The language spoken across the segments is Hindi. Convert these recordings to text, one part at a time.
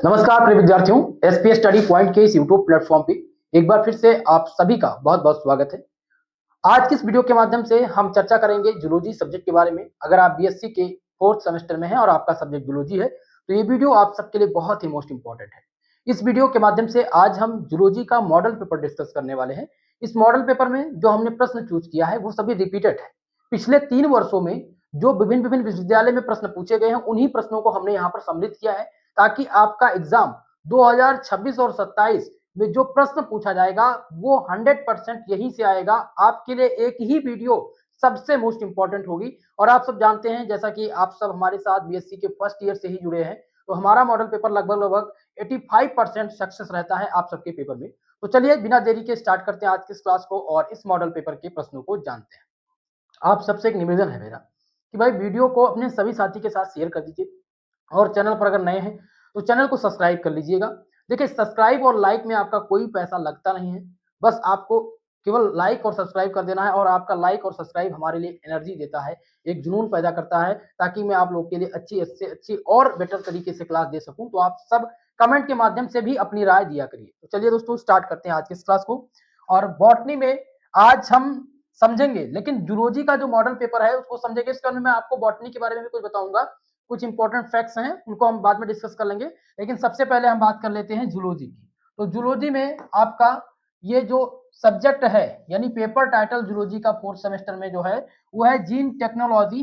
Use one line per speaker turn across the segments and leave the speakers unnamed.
नमस्कार प्रिय विद्यार्थियों, एसपीएस स्टडी पॉइंट के इस यूट्यूब प्लेटफॉर्म पे एक बार फिर से आप सभी का बहुत बहुत स्वागत है। आज की इस वीडियो के माध्यम से हम चर्चा करेंगे जूलॉजी सब्जेक्ट के बारे में। अगर आप बीएससी के 4th सेमेस्टर में हैं और आपका सब्जेक्ट जूलॉजी है तो ये वीडियो आप सबके लिए बहुत ही मोस्ट इंपॉर्टेंट है। इस वीडियो के माध्यम से आज हम जूलॉजी का मॉडल पेपर डिस्कस करने वाले हैं। इस मॉडल पेपर में जो हमने प्रश्न चूज किया है वो सभी रिपीटेड है। पिछले 3 वर्षों में जो विभिन्न विभिन्न विश्वविद्यालय में प्रश्न पूछे गए हैं उन्हीं प्रश्नों को हमने यहाँ पर सम्मिलित किया है, ताकि आपका एग्जाम 2026 और 27 में जो प्रश्न पूछा जाएगा वो 100% यहीं से आएगा। आपके लिए एक ही वीडियो सबसे मोस्ट इंपॉर्टेंट होगी। और आप सब जानते हैं, जैसा कि आप सब हमारे साथ बीएससी के फर्स्ट ईयर से ही जुड़े हैं, तो हमारा मॉडल पेपर लगभग लगभग 85% सक्सेस रहता है आप सबके पेपर में। तो चलिए बिना देरी के स्टार्ट करते हैं आज की इस क्लास को और इस मॉडल पेपर के प्रश्नों को जानते हैं। आप सबसे एक निवेदन है मेरा कि भाई वीडियो को अपने सभी साथी के साथ शेयर कर दीजिए और चैनल पर अगर नए हैं तो चैनल को सब्सक्राइब कर लीजिएगा। देखिए, सब्सक्राइब और लाइक में आपका कोई पैसा लगता नहीं है, बस आपको केवल लाइक और सब्सक्राइब कर देना है और आपका लाइक और सब्सक्राइब हमारे लिए एनर्जी देता है, एक जुनून पैदा करता है, ताकि मैं आप लोग के लिए अच्छी से अच्छी और बेटर तरीके से क्लास दे सकूं। तो आप सब कमेंट के माध्यम से भी अपनी राय दिया करिए। तो चलिए दोस्तों स्टार्ट करते हैं आज की इस क्लास को। और बॉटनी में आज हम समझेंगे, लेकिन जूलॉजी का जो मॉडल पेपर है उसको समझेंगे। इसके अंदर मैं आपको बॉटनी के बारे में भी कुछ बताऊंगा, कुछ इंपॉर्टेंट फैक्ट्स हैं उनको हम बाद में डिस्कस कर लेंगे। लेकिन सबसे पहले हम बात कर लेते हैं जूलॉजी की। तो जूलॉजी में आपका ये जो सब्जेक्ट है, यानी पेपर टाइटल जूलॉजी का 4th सेमेस्टर में जो है वो है gene technology,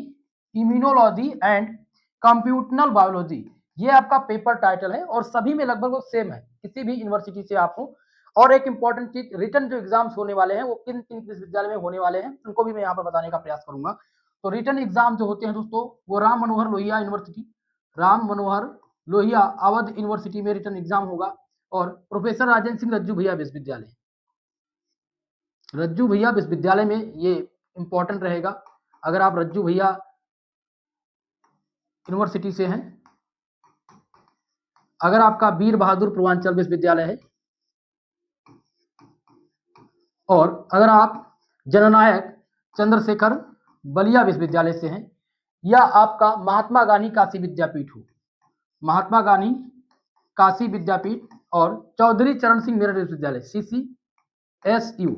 immunology and computational biology. ये आपका पेपर टाइटल है और सभी में लगभग वो सेम है, किसी भी यूनिवर्सिटी से आपको। और एक इंपॉर्टेंट चीज, रिटन जो एग्जाम्स होने वाले हैं वो किन किन विश्वविद्यालय में होने वाले हैं उनको भी मैं यहाँ पर बताने का प्रयास करूंगा। तो रिटन एग्जाम जो होते हैं दोस्तों वो राम मनोहर लोहिया यूनिवर्सिटी, राम मनोहर लोहिया अवध यूनिवर्सिटी में रिटन एग्जाम होगा। और प्रोफेसर राजेंद्र सिंह रज्जू भैया विश्वविद्यालय, रज्जू भैया विश्वविद्यालय में ये इंपॉर्टेंट रहेगा। अगर आप रज्जू भैया यूनिवर्सिटी से हैं, अगर आपका वीर बहादुर पूर्वांचल विश्वविद्यालय है, और अगर आप जननायक चंद्रशेखर बलिया विश्वविद्यालय से हैं, या आपका महात्मा गांधी काशी विद्यापीठ हो, महात्मा गांधी काशी विद्यापीठ और चौधरी चरण सिंह मेरठ विश्वविद्यालय CCSU,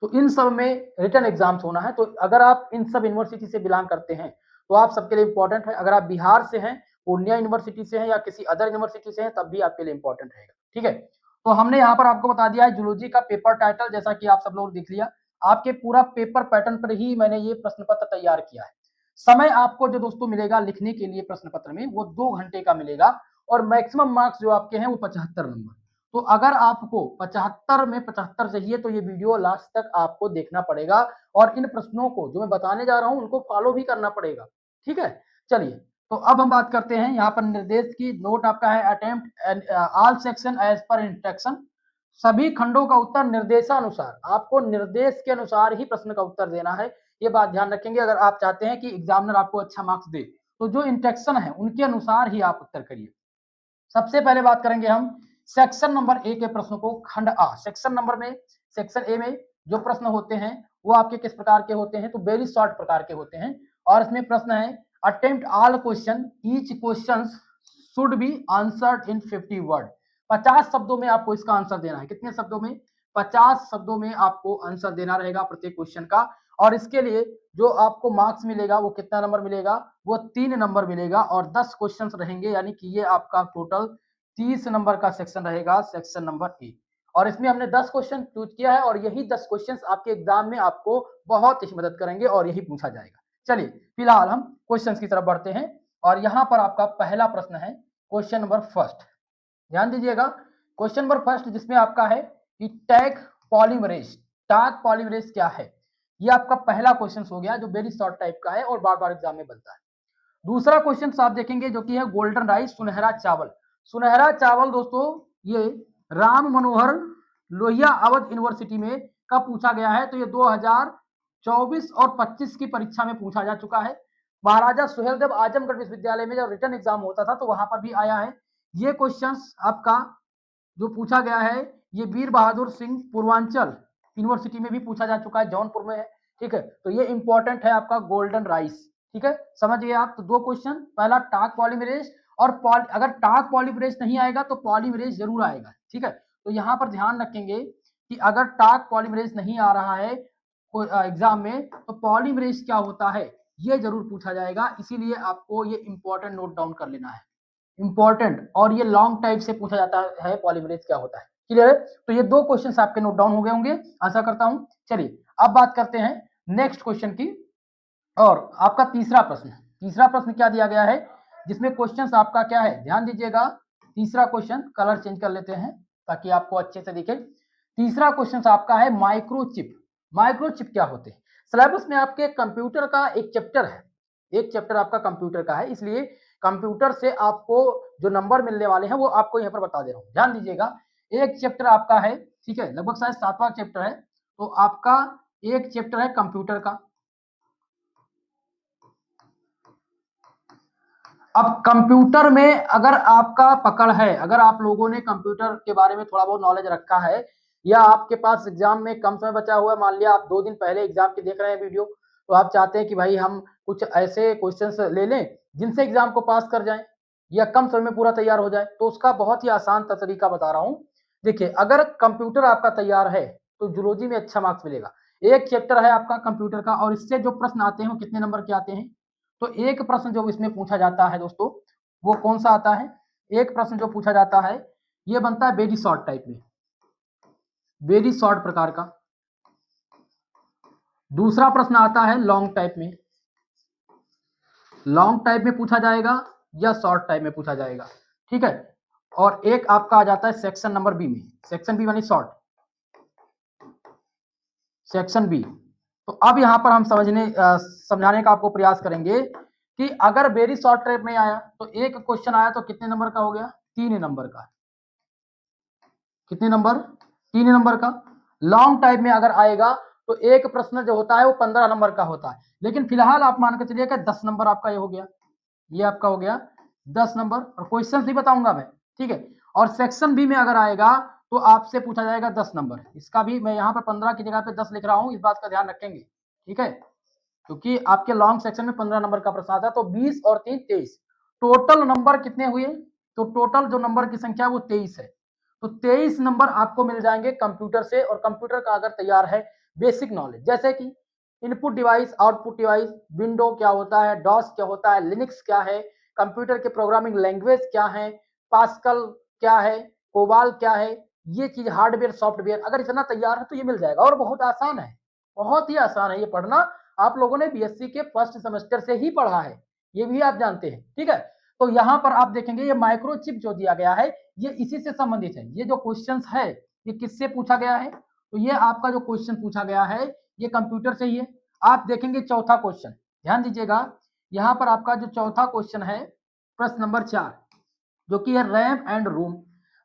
तो इन सब में रिटन एग्जाम्स होना है। तो अगर आप इन सब यूनिवर्सिटी से बिलोंग करते हैं तो आप सबके लिए इंपॉर्टेंट है। अगर आप बिहार से हैं, पूर्णिया यूनिवर्सिटी से हैं या किसी अदर यूनिवर्सिटी से हैं, तब भी आपके लिए इंपॉर्टेंट रहेगा। ठीक है, तो हमने यहाँ पर आपको बता दिया है जूलॉजी का पेपर टाइटल, जैसा कि आप सब लोग देख लिया। आपके पूरा पेपर पैटर्न पर ही मैंने ये प्रश्न पत्र तैयार किया है। समय आपको जो दोस्तों मिलेगा लिखने के लिए प्रश्न पत्र में वो 2 घंटे का मिलेगा और मैक्सिमम मार्क्स जो आपके हैं वो 75 नंबर। तो अगर आपको 75 में 75 चाहिए तो ये वीडियो लास्ट तक आपको देखना पड़ेगा और इन प्रश्नों को जो मैं बताने जा रहा हूं उनको फॉलो भी करना पड़ेगा। ठीक है, चलिए तो अब हम बात करते हैं यहाँ पर निर्देश की। नोट आपका है attempt all section as per instruction, सभी खंडों का उत्तर निर्देशानुसार, आपको निर्देश के अनुसार ही प्रश्न का उत्तर देना है। ये बात ध्यान रखेंगे, अगर आप चाहते हैं कि एग्जामिनर आपको अच्छा मार्क्स दे तो जो इंस्ट्रक्शन है उनके अनुसार ही आप उत्तर करिए। सबसे पहले बात करेंगे हम सेक्शन नंबर ए के प्रश्नों को। खंड आ, सेक्शन नंबर में, सेक्शन ए में जो प्रश्न होते हैं वो आपके किस प्रकार के होते हैं, तो वेरी शॉर्ट प्रकार के होते हैं। और इसमें प्रश्न है attempt all question, each question should be answered in 50 word. 50 शब्दों में आपको इसका आंसर देना है। कितने शब्दों में? 50 शब्दों में आपको आंसर देना रहेगा प्रत्येक क्वेश्चन का। और इसके लिए जो आपको मार्क्स मिलेगा वो कितना नंबर मिलेगा, वो 3 नंबर मिलेगा और 10 क्वेश्चंस रहेंगे, यानी कि ये आपका टोटल 30 नंबर का सेक्शन रहेगा, सेक्शन नंबर ए। और इसमें हमने 10 क्वेश्चन चूज किया है और यही 10 क्वेश्चंस आपके एग्जाम में आपको बहुत ही मदद करेंगे और यही पूछा जाएगा। चलिए फिलहाल हम क्वेश्चंस की तरफ बढ़ते हैं और यहाँ पर आपका पहला प्रश्न है क्वेश्चन नंबर फर्स्ट। ध्यान दीजिएगा, क्वेश्चन नंबर फर्स्ट जिसमें आपका है कि टैग पॉलीमरेज, टैग पॉलीमरेज क्या है। ये आपका पहला क्वेश्चन हो गया जो वेरी शॉर्ट टाइप का है और बार बार एग्जाम में बनता है। दूसरा क्वेश्चन आप देखेंगे जो कि है गोल्डन राइस, सुनहरा चावल। सुनहरा चावल दोस्तों ये राम मनोहर लोहिया अवध यूनिवर्सिटी में कब पूछा गया है, तो ये 2024 और 25 की परीक्षा में पूछा जा चुका है। महाराजा सुहेलदेव आजमगढ़ विश्वविद्यालय में जब रिटन एग्जाम होता था तो वहां पर भी आया है। ये क्वेश्चन आपका जो पूछा गया है ये वीर बहादुर सिंह पूर्वांचल यूनिवर्सिटी में भी पूछा जा चुका है, जौनपुर में है। ठीक है, तो ये इंपॉर्टेंट है आपका गोल्डन राइस। ठीक है, समझिए आप। तो 2 क्वेश्चन, पहला टाग पॉलीमरेज और अगर टास्क पॉलीमरेज नहीं आएगा तो पॉलीमरेज जरूर आएगा, ठीक है। तो यहाँ पर ध्यान रखेंगे कि अगर टास्क पॉलीमरेज नहीं आ रहा है एग्जाम में तो पॉलीमरेज क्या होता है ये जरूर पूछा जाएगा, इसीलिए आपको ये इंपॉर्टेंट नोट डाउन कर लेना है, इंपॉर्टेंट। और ये लॉन्ग टाइप से पूछा जाता है पॉलीमरेज क्या होता है, क्लियर है। तो ये दो क्वेश्चन आपके नोट डाउन हो गए होंगे, आशा करता हूं। चलिए अब बात करते हैं नेक्स्ट क्वेश्चन की। और आपका तीसरा प्रश्न क्या दिया गया है, जिसमें क्वेश्चन आपका क्या है, ध्यान दीजिएगा। तीसरा क्वेश्चन, कलर चेंज कर लेते हैं ताकि आपको अच्छे से दिखे। तीसरा क्वेश्चन आपका है माइक्रोचिप। माइक्रोचिप क्या होते हैं? सिलेबस में आपके कंप्यूटर का एक चैप्टर आपका कंप्यूटर का है, इसलिए कंप्यूटर से आपको जो नंबर मिलने वाले हैं वो आपको यहाँ पर बता दे रहा हूँ, ध्यान दीजिएगा। एक चैप्टर आपका है, ठीक है, लगभग शायद 7वां चैप्टर है। तो आपका एक चैप्टर है कंप्यूटर का। अब कंप्यूटर में अगर आपका पकड़ है, अगर आप लोगों ने कंप्यूटर के बारे में थोड़ा बहुत नॉलेज रखा है, या आपके पास एग्जाम में कम समय बचा हुआ है, मान लिया आप 2 दिन पहले एग्जाम के देख रहे हैं वीडियो, तो आप चाहते हैं कि भाई हम कुछ ऐसे क्वेश्चंस ले लें जिनसे एग्जाम को पास कर जाएं या कम समय में पूरा तैयार हो जाए, तो उसका बहुत ही आसान तरीका बता रहा हूं। देखिए, अगर कंप्यूटर आपका तैयार है तो जूलॉजी में अच्छा मार्क्स मिलेगा। एक चैप्टर है आपका कंप्यूटर का, और इससे जो प्रश्न आते हैं वो कितने नंबर के आते हैं? तो एक प्रश्न जो इसमें पूछा जाता है दोस्तों, वो कौन सा आता है? एक प्रश्न जो पूछा जाता है ये बनता है वेरी शॉर्ट टाइप में, वेरी शॉर्ट प्रकार का। दूसरा प्रश्न आता है लॉन्ग टाइप में, लॉन्ग टाइप में पूछा जाएगा या शॉर्ट टाइप में पूछा जाएगा, ठीक है। और एक आपका आ जाता है सेक्शन नंबर बी में, सेक्शन बी यानी शॉर्ट, सेक्शन बी। तो अब यहां पर हम समझाने का आपको प्रयास करेंगे कि अगर वेरी शॉर्ट टाइप में आया तो एक क्वेश्चन आया तो कितने नंबर का हो गया? 3 नंबर का। कितने नंबर? 3 नंबर का। लॉन्ग टाइप में अगर आएगा तो एक प्रश्न जो होता है वो 15 नंबर का होता है, लेकिन फिलहाल आप मान के चलिए कि 10 नंबर आपका ये हो गया, ये आपका हो गया 10 नंबर, और क्वेश्चन भी बताऊंगा मैं, ठीक है। और सेक्शन बी में अगर आएगा तो आपसे पूछा जाएगा 10 नंबर, इसका भी मैं यहाँ पर 15 की जगह पे 10 लिख रहा हूँ, इस बात का ध्यान रखेंगे, ठीक है, क्योंकि आपके लॉन्ग सेक्शन में 15 नंबर का प्रश्न आता है। तो 20 और 3 23, टोटल नंबर कितने हुए? तो टोटल जो नंबर की संख्या वो 23 है। तो 23 नंबर आपको मिल जाएंगे कंप्यूटर से। और कंप्यूटर का अगर तैयार है बेसिक नॉलेज, जैसे कि input device, output device, window क्या होता है, डॉस क्या होता है, लिनक्स क्या है, कंप्यूटर के प्रोग्रामिंग लैंग्वेज क्या है, पास्कल क्या है, कोबाल क्या है, ये चीज हार्डवेयर सॉफ्टवेयर, अगर इतना तैयार है तो ये मिल जाएगा। और बहुत आसान है, बहुत ही आसान है ये पढ़ना। आप लोगों ने बीएससी के फर्स्ट सेमेस्टर से ही पढ़ा है, ये भी आप जानते हैं, ठीक है। तो यहाँ पर आप देखेंगे ये माइक्रोचिप जो दिया गया है ये इसी से संबंधित है। ये जो क्वेश्चंस है ये किससे पूछा गया है? तो ये आपका जो क्वेश्चन पूछा गया है ये कंप्यूटर से ही है। आप देखेंगे चौथा क्वेश्चन, ध्यान दीजिएगा, यहाँ पर आपका जो चौथा क्वेश्चन है प्रश्न नंबर 4, जो कि है RAM and ROM.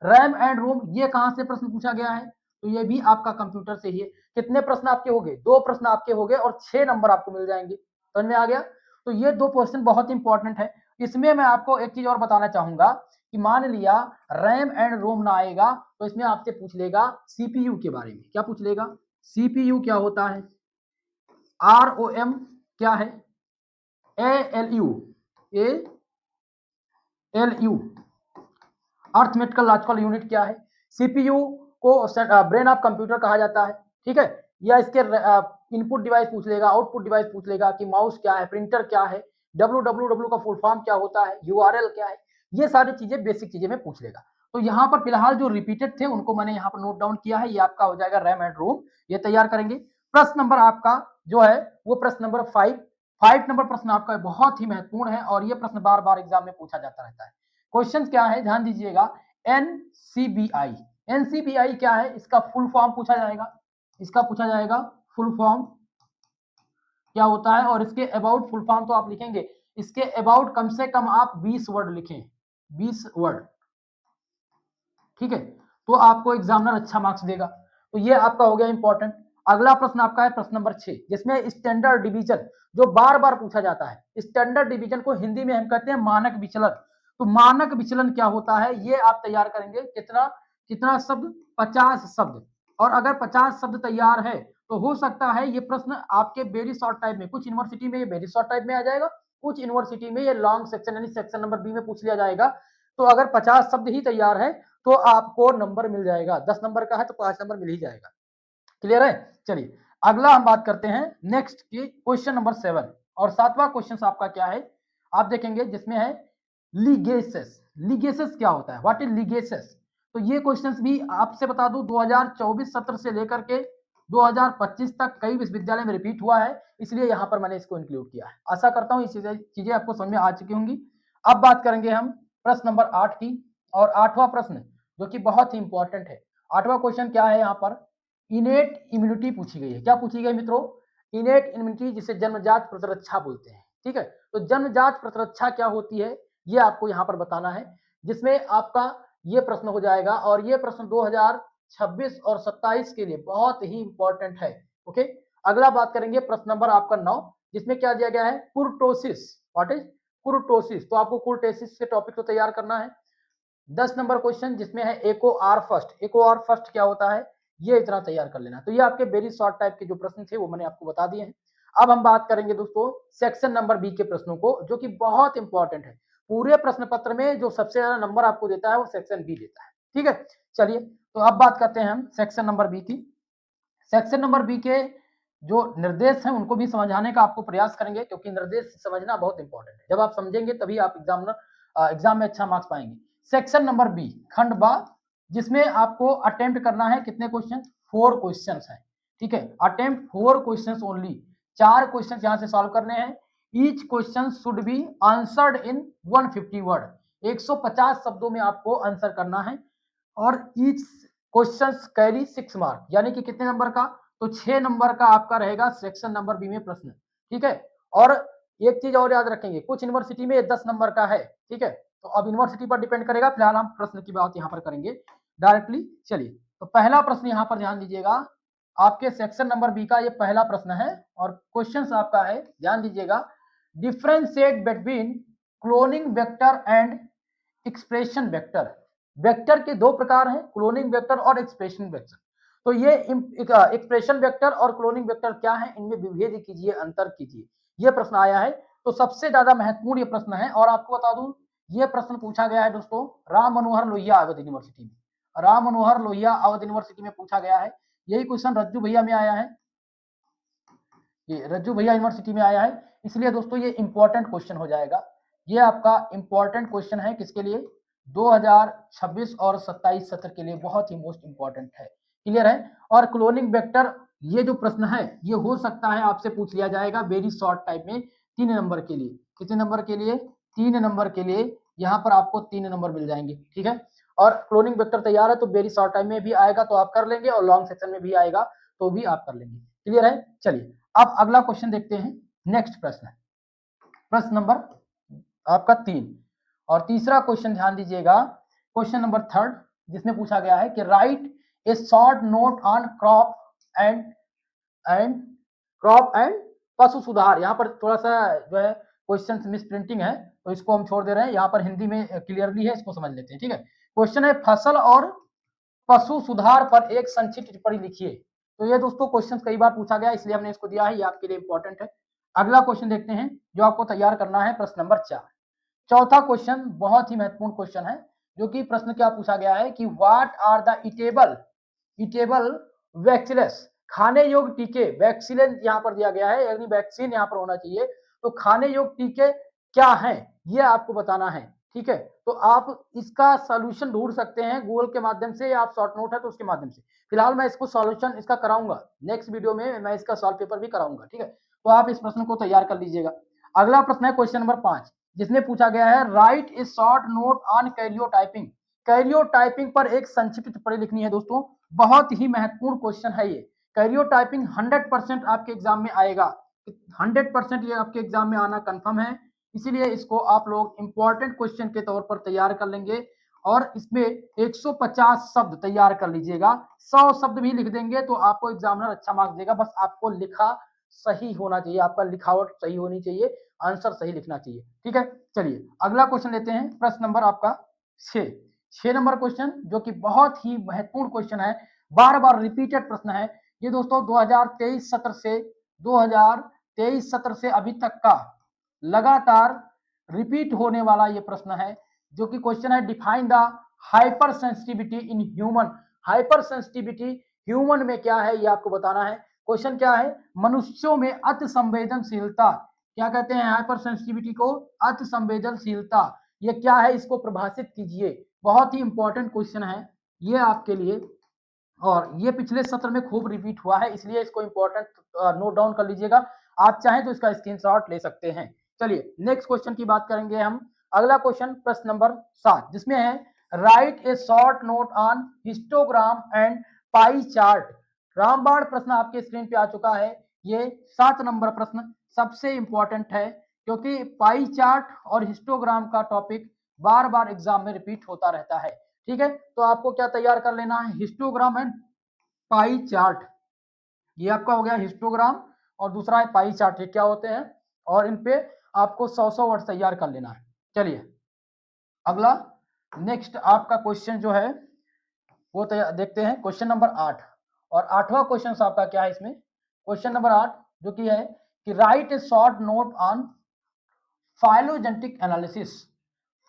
RAM and ROM ये कहां से प्रश्न पूछा गया है? तो ये भी आपका कंप्यूटर से ही है। कितने प्रश्न आपके हो गए? 2 प्रश्न आपके हो गए और 6 नंबर आपको मिल जाएंगे, समझ में आ गया। तो ये 2 क्वेश्चन बहुत इंपॉर्टेंट है। इसमें मैं आपको एक चीज और बताना चाहूंगा कि मान लिया रैम एंड रोम ना आएगा तो इसमें आपसे पूछ लेगा सीपीयू के बारे में। क्या पूछ लेगा? सीपीयू क्या होता है, आरओएम क्या है, ALU, ALU arithmetical logical unit क्या है, सीपीयू को ब्रेन ऑफ कंप्यूटर कहा जाता है, ठीक है। या इसके इनपुट डिवाइस पूछ लेगा, आउटपुट डिवाइस पूछ लेगा कि माउस क्या है, प्रिंटर क्या है, www का फुल फॉर्म क्या होता है, यूआरएल क्या है, ये सारी चीजें बेसिक चीजें में पूछ लेगा। तो यहाँ पर फिलहाल जो रिपीटेड थे उनको मैंने यहाँ पर नोट डाउन किया है, ये आपका हो जाएगा रैम एंड रोम, ये तैयार करेंगे। प्रश्न नंबर आपका जो है वो प्रश्न नंबर 5 नंबर प्रश्न आपका बहुत ही महत्वपूर्ण है और ये प्रश्न बार बार एग्जाम में पूछा जाता रहता है। क्वेश्चन क्या है, ध्यान दीजिएगा, एनसीबीआई। एनसीबीआई क्या है, इसका फुल फॉर्म पूछा जाएगा, इसका पूछा जाएगा फुल फॉर्म क्या होता है। और इसके अबाउट फुल फॉर्म तो आप लिखेंगे, इसके अबाउट कम से कम आप 20 वर्ड लिखें, 20 वर्ड, ठीक है, तो आपको एग्जामिनर अच्छा मार्क्स देगा। तो ये आपका हो गया इंपॉर्टेंट। अगला प्रश्न आपका है प्रश्न नंबर 6, जिसमें स्टैंडर्ड डिवीजन जो बार बार पूछा जाता है। स्टैंडर्ड डिवीजन को हिंदी में हम कहते हैं मानक विचलन। तो मानक विचलन क्या होता है ये आप तैयार करेंगे। कितना कितना शब्द? 50 शब्द। और अगर 50 शब्द तैयार है तो हो सकता है ये प्रश्न आपके वेरी शॉर्ट टाइम में, कुछ यूनिवर्सिटी में ये वेरी शॉर्ट टाइम में आ जाएगा, कुछ यूनिवर्सिटी में ये लॉन्ग सेक्शन यानी सेक्शन नंबर बी में पूछ लिया जाएगा। तो अगर 50 शब्द ही तैयार है तो आपको नंबर मिल जाएगा, 10 नंबर का है तो 5 नंबर मिल ही जाएगा। क्लियर है? चलिए अगला हम बात करते हैं नेक्स्ट की क्वेश्चन नंबर 7 और 7वां क्वेश्चन आपका क्या है आप देखेंगे जिसमें है लिगेसेस। लिगेसेस क्या होता है? What is legacies? तो ये क्वेश्चंस भी आपसे बता दूं 2024 सत्र से लेकर के 2025 तक कई विश्वविद्यालय में रिपीट हुआ है, इसलिए यहां पर मैंने इसको इंक्लूड किया है। आशा करता हूं ये चीजें आपको समझ में आ चुकी होंगी। अब बात करेंगे हम प्रश्न नंबर 8 की, और 8वां प्रश्न जो कि बहुत ही इंपॉर्टेंट है। 8वां क्वेश्चन क्या है? यहाँ पर इनेट इम्यूनिटी पूछी गई है। क्या पूछी गई मित्रों? इनेट इम्यूनिटी, जिसे जन्मजात प्रतिरक्षा बोलते हैं। ठीक है, तो जन्मजात प्रतिरक्षा क्या होती है ये आपको यहाँ पर बताना है, जिसमें आपका ये प्रश्न हो जाएगा। और ये प्रश्न 2026 और 27 के लिए बहुत ही इंपॉर्टेंट है। ओके, अगला बात करेंगे प्रश्न नंबर आपका 9, जिसमें क्या दिया गया है? कुर्टोसिस। What is कुर्टोसिस? तो आपको कुर्टोसिस के टॉपिक को तैयार करना है। 10 नंबर क्वेश्चन जिसमें है echo are first. Echo are first क्या होता है ये इतना तैयार कर लेना। तो ये आपके वेरी शॉर्ट टाइप के जो प्रश्न थे वो मैंने आपको बता दिए हैं। अब हम बात करेंगे दोस्तों सेक्शन नंबर बी के प्रश्नों को, जो कि बहुत इंपॉर्टेंट है। पूरे प्रश्न पत्र में जो सबसे ज्यादा नंबर आपको देता है वो सेक्शन बी देता है। ठीक है, चलिए तो अब बात करते हैं हम सेक्शन नंबर बी की। सेक्शन नंबर बी के जो निर्देश हैं उनको भी समझाने का आपको प्रयास करेंगे, क्योंकि निर्देश समझना बहुत इंपॉर्टेंट है। जब आप समझेंगे तभी आप एग्जाम में अच्छा मार्क्स पाएंगे। सेक्शन नंबर बी खंड बा, जिसमें आपको अटेम्प्ट करना है कितने क्वेश्चन? 4 क्वेश्चन है। ठीक है, अटेम्प्ट 4 क्वेश्चन ओनली। 4 क्वेश्चन यहां से सॉल्व करने हैं। Each question should be answered in 150 word. 150 शब्दों में आपको आंसर करना है। और ईच क्वेश्चन कैरी 6 मार्क, यानी कि कितने नंबर का? तो 6 नंबर का आपका रहेगा सेक्शन नंबर बी में प्रश्न। ठीक है, और एक चीज और याद रखेंगे, कुछ यूनिवर्सिटी में 10 नंबर का है। ठीक है, तो अब यूनिवर्सिटी पर डिपेंड करेगा, फिलहाल हम प्रश्न की बात यहाँ पर करेंगे डायरेक्टली। चलिए, तो पहला प्रश्न यहाँ पर ध्यान दीजिएगा, आपके सेक्शन नंबर बी का ये पहला प्रश्न है और क्वेश्चन आपका है, ध्यान दीजिएगा, differentiate between cloning vector and expression vector. Vector के 2 प्रकार हैं, क्लोनिंग वेक्टर और एक्सप्रेशन वेक्टर। तो ये एक्सप्रेशन वेक्टर और क्लोनिंग वेक्टर क्या है, इनमें विभेद कीजिए, अंतर कीजिए। ये प्रश्न आया है, तो सबसे ज्यादा महत्वपूर्ण ये प्रश्न है। और आपको बता दूं ये प्रश्न पूछा गया है दोस्तों राम मनोहर लोहिया अवध यूनिवर्सिटी में। राम मनोहर लोहिया अवध यूनिवर्सिटी में पूछा गया है। यही क्वेश्चन रज्जू भैया में आया है, ये रज्जू भैया यूनिवर्सिटी में आया है, इसलिए दोस्तों ये इंपॉर्टेंट क्वेश्चन हो जाएगा। ये आपका इंपॉर्टेंट क्वेश्चन है, किसके लिए? 2026 और 27 सत्र के लिए बहुत ही मोस्ट इंपॉर्टेंट है। क्लियर है? और क्लोनिंग वेक्टर ये जो प्रश्न है ये हो सकता है आपसे पूछ लिया जाएगा वेरी शॉर्ट टाइप में 3 नंबर के लिए। कितने नंबर के लिए? 3 नंबर के लिए। यहाँ पर आपको 3 नंबर मिल जाएंगे। ठीक है, और क्लोनिंग वेक्टर तैयार है तो वेरी शॉर्ट टाइम में भी आएगा तो आप कर लेंगे, और लॉन्ग सेक्शन में भी आएगा तो भी आप कर लेंगे। क्लियर है? चलिए अब अगला क्वेश्चन देखते हैं। नेक्स्ट प्रश्न है प्रश्न नंबर आपका 3, और तीसरा क्वेश्चन ध्यान दीजिएगा, क्वेश्चन नंबर 3 जिसमें पूछा गया है कि right A short note on crop and पशु सुधार। यहाँ पर थोड़ा सा जो है क्वेश्चन मिस प्रिंटिंग है तो इसको हम छोड़ दे रहे हैं, यहाँ पर हिंदी में क्लियरली है, इसको समझ लेते हैं। ठीक है, क्वेश्चन है फसल और पशु सुधार पर एक संक्षिप्त टिप्पणी लिखिए। तो ये दोस्तों क्वेश्चन कई बार पूछा गया इसलिए हमने इसको दिया है, ये आपके लिए इंपॉर्टेंट है। अगला क्वेश्चन देखते हैं जो आपको तैयार करना है, प्रश्न नंबर 4। चौथा क्वेश्चन बहुत ही महत्वपूर्ण क्वेश्चन है, जो कि प्रश्न क्या पूछा गया है कि व्हाट आर द ईटेबल वैक्सीलेस, खाने योग टीके। वैक्सीलेस यहाँ पर दिया गया है, यानी वैक्सीन यहाँ पर होना चाहिए। तो खाने योग टीके क्या हैं ये आपको बताना है। ठीक है, तो आप इसका सॉल्यूशन ढूंढ सकते हैं गूगल के माध्यम से, या आप शॉर्ट नोट है तो उसके माध्यम से। फिलहाल मैं इसको सॉल्यूशन इसका कराऊंगा, नेक्स्ट वीडियो में मैं इसका सॉल्व पेपर भी कराऊंगा। ठीक है, तो आप इस प्रश्न को तैयार कर लीजिएगा। अगला प्रश्न है क्वेश्चन नंबर 5, जिसमें पूछा गया है right A short note on karyotyping. Karyotyping पर एक संक्षिप्त टिप्पणी लिखनी है दोस्तों, बहुत ही महत्वपूर्ण क्वेश्चन है ये। कैरियोटाइपिंग 100% आपके एग्जाम में आएगा, 100% ये आपके एग्जाम में आना कंफर्म है, इसीलिए इसको आप लोग इंपॉर्टेंट क्वेश्चन के तौर पर तैयार कर लेंगे। और इसमें 150 शब्द तैयार कर लीजिएगा, 100 शब्द भी लिख देंगे तो आपको एग्जामिनर अच्छा मार्क्स देगा। बस आपको लिखा सही होना चाहिए, आपका लिखावट सही होनी चाहिए, आंसर सही लिखना चाहिए। ठीक है, चलिए अगला क्वेश्चन लेते हैं, प्रश्न नंबर आपका 6 नंबर क्वेश्चन, जो कि बहुत ही महत्वपूर्ण क्वेश्चन है, बार बार रिपीटेड प्रश्न है। ये दोस्तों 2023 सत्र से 2023 सत्र से अभी तक का लगातार रिपीट होने वाला ये प्रश्न है, जो कि क्वेश्चन है define the hyper sensitivity in human. Hyper sensitivity human में क्या है ये आपको बताना है। क्वेश्चन क्या है, मनुष्यों में अति संवेदनशीलता, क्या कहते हैं हाइपर सेंसिटिविटी को, अति संवेदनशीलता, ये क्या है इसको परिभाषित कीजिए। बहुत ही इंपॉर्टेंट क्वेश्चन है ये आपके लिए, और ये पिछले सत्र में खूब रिपीट हुआ है, इसलिए इसको इंपॉर्टेंट नोट डाउन कर लीजिएगा। आप चाहें तो इसका स्क्रीनशॉट ले सकते हैं। चलिए नेक्स्ट क्वेश्चन की बात करेंगे हम। अगला क्वेश्चन प्रश्न नंबर 7, जिसमें है right A short note on histogram and pie chart. रामबाण प्रश्न आपके स्क्रीन पे आ चुका है। ये 7 नंबर प्रश्न सबसे इंपॉर्टेंट है, क्योंकि पाई चार्ट और हिस्टोग्राम का टॉपिक बार बार एग्जाम में रिपीट होता रहता है। ठीक है, तो आपको क्या तैयार कर लेना है, हिस्टोग्राम एंड पाई चार्ट। ये आपका हो गया हिस्टोग्राम, और दूसरा है पाई चार्ट। ये क्या होते हैं, और इन पे आपको 100 वर्ड तैयार कर लेना है। चलिए अगला नेक्स्ट आपका क्वेश्चन जो है वो देखते हैं, क्वेश्चन नंबर 8। और 8वां क्वेश्चन आपका क्या है इसमें, क्वेश्चन नंबर 8 जो कि है कि right A short note on phylogenetic analysis.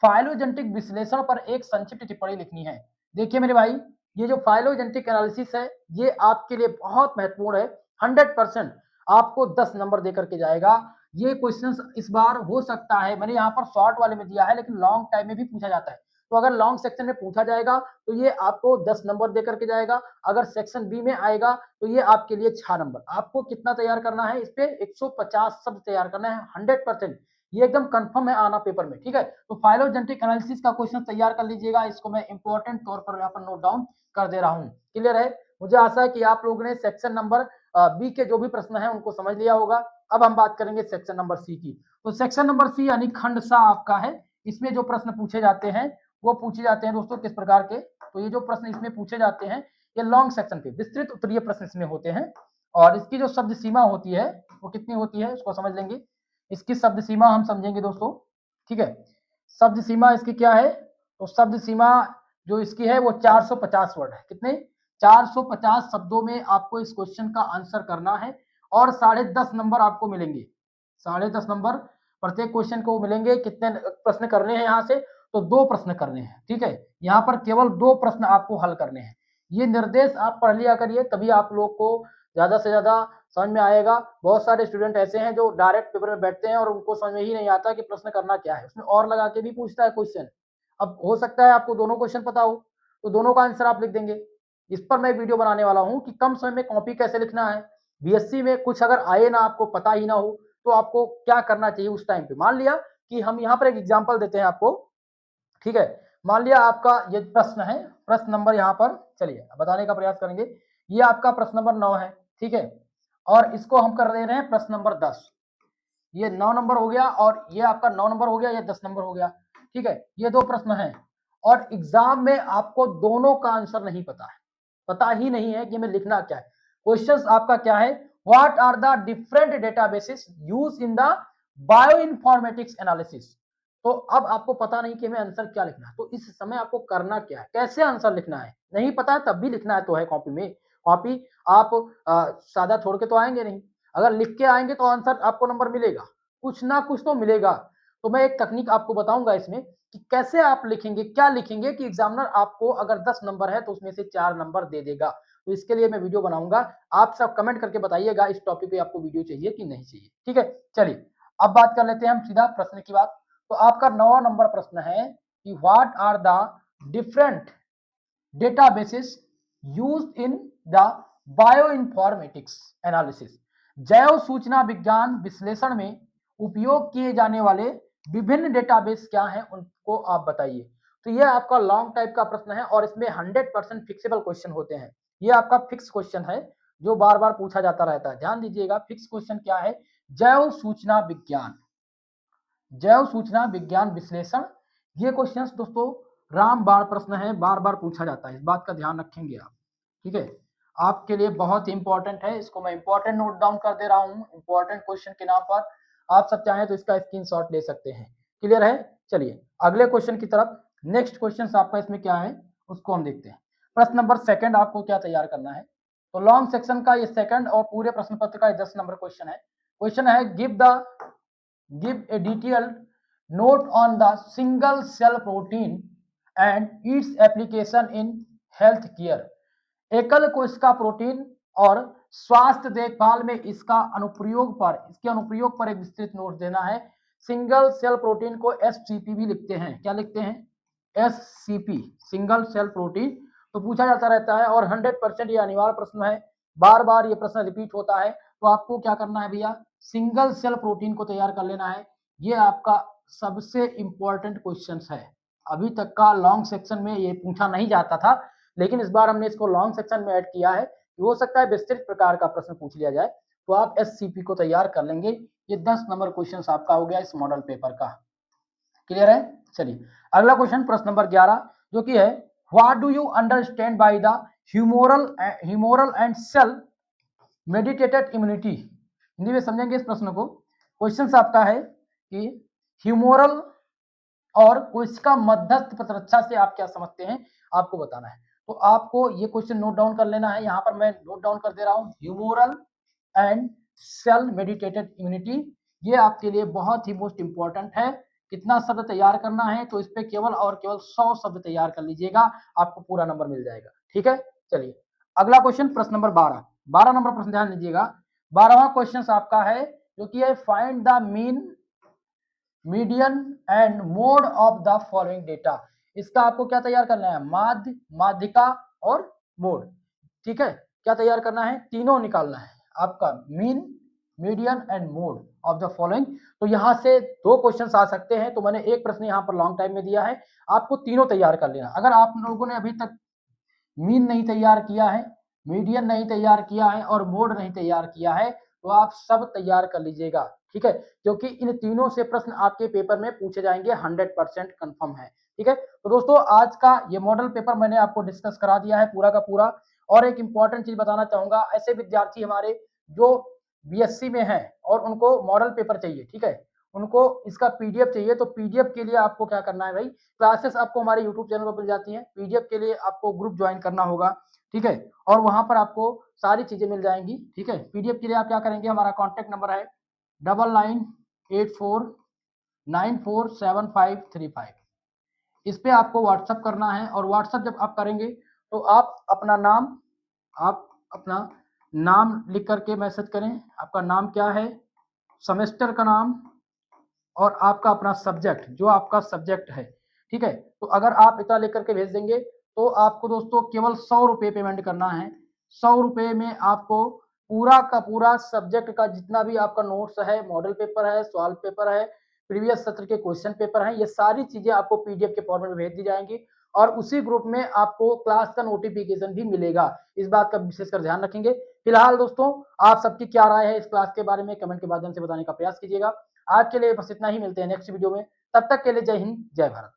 Phylogenetic विश्लेषण पर एक संक्षिप्त टिप्पणी लिखनी है। देखिए मेरे भाई, ये जो फाइलोजेनेटिक एनालिसिस है ये आपके लिए बहुत महत्वपूर्ण है। 100% आपको 10 नंबर देकर के जाएगा। ये क्वेश्चंस इस बार हो सकता है, मैंने यहाँ पर शॉर्ट वाले में दिया है, लेकिन लॉन्ग टाइम में भी पूछा जाता है। तो अगर लॉन्ग सेक्शन में पूछा जाएगा तो ये आपको 10 नंबर देकर के जाएगा। अगर सेक्शन बी में आएगा तो ये आपके लिए 6 नंबर। आपको कितना तैयार करना है, इस पे 150 शब्द तैयार करना है। 100% ये एकदम कंफर्म है आना पेपर में। ठीक है, तो फाइलोजेनेटिक एनालिसिस का क्वेश्चन तैयार कर लीजिएगा। इसको मैं इंपॉर्टेंट तौर पर यहाँ पर नोट डाउन कर दे रहा हूँ। क्लियर है, मुझे आशा है कि आप लोगों ने सेक्शन नंबर बी के जो भी प्रश्न है उनको समझ लिया होगा। अब हम बात करेंगे सेक्शन नंबर सी की। तो सेक्शन नंबर सी यानी खंड सा आपका है। इसमें जो प्रश्न पूछे जाते हैं वो पूछे जाते हैं दोस्तों किस प्रकार के, तो ये जो प्रश्न इसमें पूछे जाते हैं ये लॉन्ग सेक्शन पे विस्तृत उत्तरीय प्रश्न इसमें होते हैं। और इसकी जो शब्द सीमा होती है वो कितनी होती है उसको समझ लेंगे। इसकी शब्द सीमा हम समझेंगे दोस्तों। ठीक है, शब्द सीमा इसकी क्या है, तो शब्द सीमा जो इसकी है वो 450 वर्ड है। कितने, 450 शब्दों में आपको इस क्वेश्चन का आंसर करना है, और 10.5 नंबर आपको मिलेंगे। 10.5 नंबर प्रत्येक क्वेश्चन को मिलेंगे। कितने प्रश्न करने हैं यहाँ से, तो 2 प्रश्न करने हैं। ठीक है, यहाँ पर केवल 2 प्रश्न आपको हल करने हैं। ये निर्देश आप पढ़ लिया करिए, तभी आप लोग को ज्यादा से ज्यादा समझ में आएगा। बहुत सारे स्टूडेंट ऐसे हैं जो डायरेक्ट पेपर में बैठते हैं और उनको समझ में ही नहीं आता कि प्रश्न करना क्या है, उसमें और लगा के भी पूछता है क्वेश्चन। अब हो सकता है आपको दोनों क्वेश्चन पता हो, तो दोनों का आंसर आप लिख देंगे। इस पर मैं वीडियो बनाने वाला हूँ कि कम समय में कॉपी कैसे लिखना है। बीएससी में कुछ अगर आए ना, आपको पता ही ना हो, तो आपको क्या करना चाहिए उस टाइम पे। मान लिया कि हम यहाँ पर एक एग्जाम्पल देते हैं आपको। ठीक है, मान लिया आपका ये प्रश्न है, प्रश्न नंबर यहाँ पर चलिए बताने का प्रयास करेंगे। ये आपका प्रश्न नंबर 9 है। ठीक है, और इसको हम कर दे रहे हैं प्रश्न नंबर 10। ये 9 नंबर हो गया, और ये आपका 9 नंबर हो गया, ये 10 नंबर हो गया। ठीक है, ये 2 प्रश्न हैं, और एग्जाम में आपको दोनों का आंसर नहीं पता है, पता ही नहीं है कि हमें लिखना क्या है। क्वेश्चन आपका क्या है, what are the different databases use in the bioinformatics analysis. तो अब आपको पता नहीं कि हमें आंसर क्या लिखना है, तो इस समय आपको करना क्या है, कैसे आंसर लिखना है, नहीं पता है तब भी लिखना है तो है कॉपी में। कॉपी आप सादा छोड़ के तो आएंगे नहीं, अगर लिख के आएंगे तो आंसर आपको नंबर मिलेगा, कुछ ना कुछ तो मिलेगा। तो मैं एक तकनीक आपको बताऊंगा इसमें कि कैसे आप लिखेंगे, क्या लिखेंगे कि एग्जामिनर आपको अगर 10 नंबर है तो उसमें से 4 नंबर दे देगा। तो इसके लिए मैं वीडियो बनाऊंगा, आप सब कमेंट करके बताइएगा इस टॉपिक पे आपको वीडियो चाहिए कि नहीं चाहिए। ठीक है, चलिए अब बात कर लेते हैं हम सीधा प्रश्न की बात। तो आपका 9वां नंबर प्रश्न है कि what are the different databases used in the bioinformatics analysis. जैव सूचना विज्ञान विश्लेषण में उपयोग किए जाने वाले विभिन्न डेटाबेस क्या हैं उनको आप बताइए। तो ये आपका लॉन्ग टाइप का प्रश्न है, और इसमें 100% फिक्सेबल क्वेश्चन होते हैं। ये आपका फिक्स क्वेश्चन है जो बार बार पूछा जाता रहता है। ध्यान दीजिएगा, फिक्स क्वेश्चन क्या है, जैव सूचना विज्ञान, जैव सूचना विज्ञान विश्लेषण। ये क्वेश्चंस दोस्तों रामबाण प्रश्न है, बार बार पूछा जाता है, इस बात का ध्यान रखेंगे आप। ठीक है, आपके लिए बहुत ही इंपॉर्टेंट है, इसको मैं इंपॉर्टेंट नोट डाउन कर दे रहा हूँ इंपॉर्टेंट क्वेश्चन के नाम पर। आप सब चाहें तो इसका स्क्रीनशॉट ले सकते हैं। क्लियर है, चलिए अगले क्वेश्चन की तरफ। नेक्स्ट क्वेश्चन आपका इसमें क्या है उसको हम देखते हैं। प्रश्न नंबर 2 आपको क्या तैयार करना है, तो लॉन्ग सेक्शन का ये सेकंड और पूरे प्रश्न पत्र का 10 नंबर क्वेश्चन है। क्वेश्चन है give the give a detailed note on the single cell protein and its application in health care. एकल कोशिका प्रोटीन और स्वास्थ्य देखभाल में इसके अनुप्रयोग पर एक विस्तृत नोट देना है। सिंगल सेल प्रोटीन को एससीपी भी लिखते हैं। क्या लिखते हैं? SCP, single cell protein. तो पूछा जाता रहता है और 100% ये अनिवार्य प्रश्न है, बार बार ये प्रश्न रिपीट होता है। तो आपको क्या करना है भैया, सिंगल सेल प्रोटीन को तैयार कर लेना है। ये आपका सबसे इंपॉर्टेंट क्वेश्चन है। अभी तक का लॉन्ग सेक्शन में ये पूछा नहीं जाता था, लेकिन इस बार हमने इसको लॉन्ग सेक्शन में ऐड किया है। हो सकता है विस्तृत प्रकार का प्रश्न पूछ लिया जाए, तो आप एससीपी को तैयार कर लेंगे। ये 10 नंबर क्वेश्चन आपका हो गया इस मॉडल पेपर का। क्लियर है? चलिए अगला क्वेश्चन, प्रश्न नंबर 11, जो कि है what do you understand by the humoral and cell mediated immunity. Hindi में समझेंगे इस प्रश्न को। क्वेश्चन आपका है कि ह्यूमोरल और कोशिका मध्यस्थ प्रतिरक्षा से आप क्या समझते हैं, आपको बताना है। तो आपको ये क्वेश्चन नोट डाउन कर लेना है। यहाँ पर मैं नोट डाउन कर दे रहा हूँ, humoral and cell mediated immunity. ये आपके लिए बहुत ही मोस्ट इंपॉर्टेंट है। कितना शब्द तैयार करना है, तो इस पे केवल और केवल 100 शब्द तैयार कर लीजिएगा, आपको पूरा नंबर मिल जाएगा। ठीक है, चलिए अगला क्वेश्चन, प्रश्न नंबर 12 नंबर प्रश्न ध्यान दीजिएगा। 12वां क्वेश्चन आपका है जो कि है find the mean, median and mode of the following data. इसका आपको क्या तैयार करना है, माध्य, माध्यिका और मोड। ठीक है, क्या तैयार करना है, तीनों निकालना है आपका, mean, median and mode of the following. तो यहां से 2 क्वेश्चन आ सकते हैं, तो मैंने एक प्रश्न यहां पर लॉन्ग टाइम में दिया है, आपको तीनों तैयार कर लेना। अगर आप लोगों ने अभी तक मीन नहीं तैयार किया है, मीडियन नहीं तैयार किया है और मोड नहीं तैयार किया है, तो आप सब तैयार कर लीजिएगा। ठीक है, क्योंकि इन तीनों से प्रश्न आपके पेपर में पूछे जाएंगे, 100% कंफर्म है। ठीक है, तो दोस्तों आज का ये मॉडल पेपर मैंने आपको डिस्कस करा दिया है पूरा का पूरा। और एक इंपॉर्टेंट चीज बताना चाहूंगा, ऐसे विद्यार्थी हमारे जो बीएससी में हैं और उनको मॉडल पेपर चाहिए, ठीक है, उनको इसका पीडीएफ चाहिए, तो पीडीएफ के लिए आपको क्या करना है भाई, क्लासेस आपको हमारे यूट्यूब चैनल पर मिल जाती हैं। पीडीएफ के लिए आपको ग्रुप ज्वाइन करना होगा, ठीक है, और वहां पर आपको सारी चीजें मिल जाएंगी। ठीक है, पीडीएफ के लिए आप क्या करेंगे, हमारा कॉन्टेक्ट नंबर है 9984947535। इस पे आपको व्हाट्सअप करना है, और व्हाट्सअप जब आप करेंगे तो आप अपना नाम लिख करके मैसेज करें। आपका नाम क्या है, सेमेस्टर का नाम और आपका अपना सब्जेक्ट, जो आपका सब्जेक्ट है। ठीक है, तो अगर आप इतना लेकर के भेज देंगे तो आपको दोस्तों केवल 100 रुपये पेमेंट करना है। 100 रुपये में आपको पूरा का पूरा सब्जेक्ट का जितना भी आपका नोट्स है, मॉडल पेपर है, सवाल पेपर है, प्रीवियस सत्र के क्वेश्चन पेपर है, ये सारी चीजें आपको पीडीएफ के फॉर्मेट में भेज दी जाएंगी, और उसी ग्रुप में आपको क्लास का नोटिफिकेशन भी मिलेगा। इस बात का विशेषकर ध्यान रखेंगे। फिलहाल दोस्तों आप सबकी क्या राय है इस क्लास के बारे में, कमेंट के माध्यम से बताने का प्रयास कीजिएगा। आज के लिए बस इतना ही, मिलते हैं नेक्स्ट वीडियो में। तब तक के लिए जय हिंद, जय भारत।